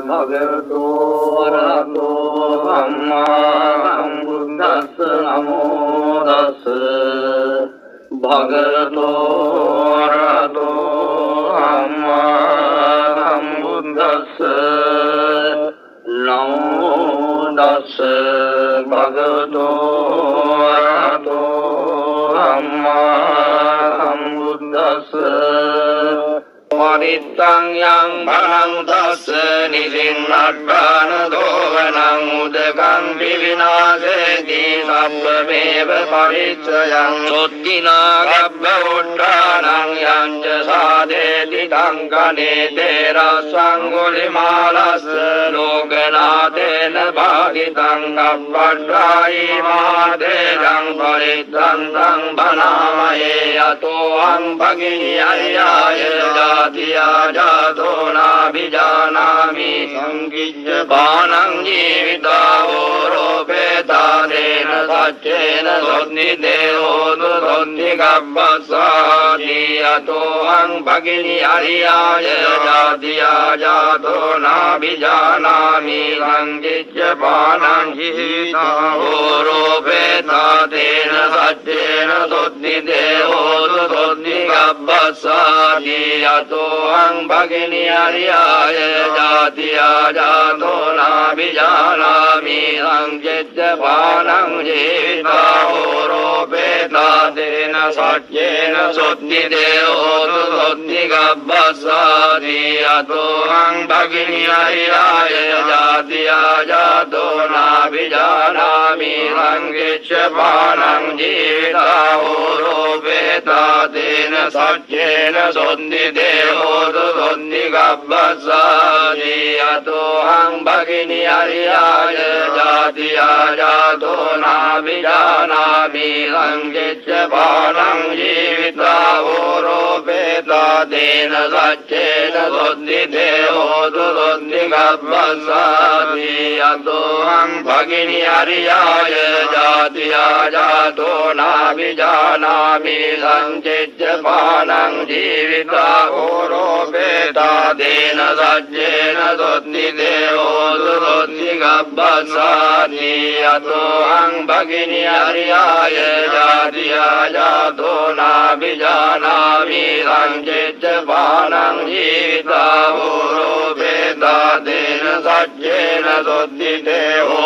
භගවතු වරහතෝ සම්මා සම්බුද්දස්ස නමෝ තස් භගවතු වරහතෝ සම්මා සම්බුද්දස්ස නමෝ තස් භගවතු වරහතෝ සම්මා සම්බුද්දස්ස Marittang yang barang tas nisinnaddhana dovanang udakang vivinaseti sabbameva pariccayang sottina gabba uttranang yanja sadeti tankanete rasangulimalassa lokanatena bhagitang gabbadrai madedang parittantang banamaye atohang bhagini aryaya Jatiya jato nabhijanami sankijya panang jivita oropeta dena saccena sodni deho sodni gabbasati atohang bhagini ariyaya jatiya jato nabhijanami sankijya panang jivita oropeta dena saccena sodni deho sodni gabbasati Atohang bhagini ariyaya jatiya jato nabhijanami sankijya panang jivita oropeta dena saccena sodni deho sodni gabbasati atohang bhagini ariyaya jatiya jato nabhijanami sankijya panang jivita oropeta dena saccena sodni deho sodni gabbasati atohang bhagini ariyaya jatiya jato nabhijanami sankijya panang jivita oropeta dena saccena sodni deho sodni gabbasati atohang bhagini ariyaya jatiya jato nabhijanami sankijya panang jivita oropeta dena saccena sodni deho sodni gabbasati atohang bhagini ariyaya jatiya jato nabhijanami sankijya panang jivita oropeta dena saccena sodni deho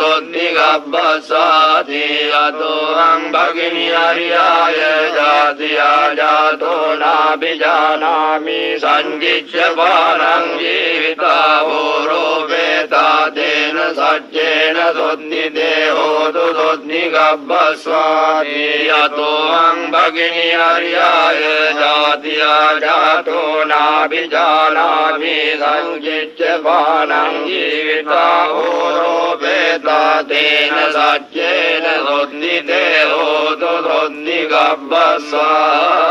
sodni gabbasati atohang bhagini ariyaya jatiya jato nabhijanami sankijya panang jivita oropeta dena saccena sodni deho sodni gabbasati atohang bhagini ariyaya jatiya jato nabhijanami sankijya panang jivita oropeta dena saccena sodni deho sodni gabbasati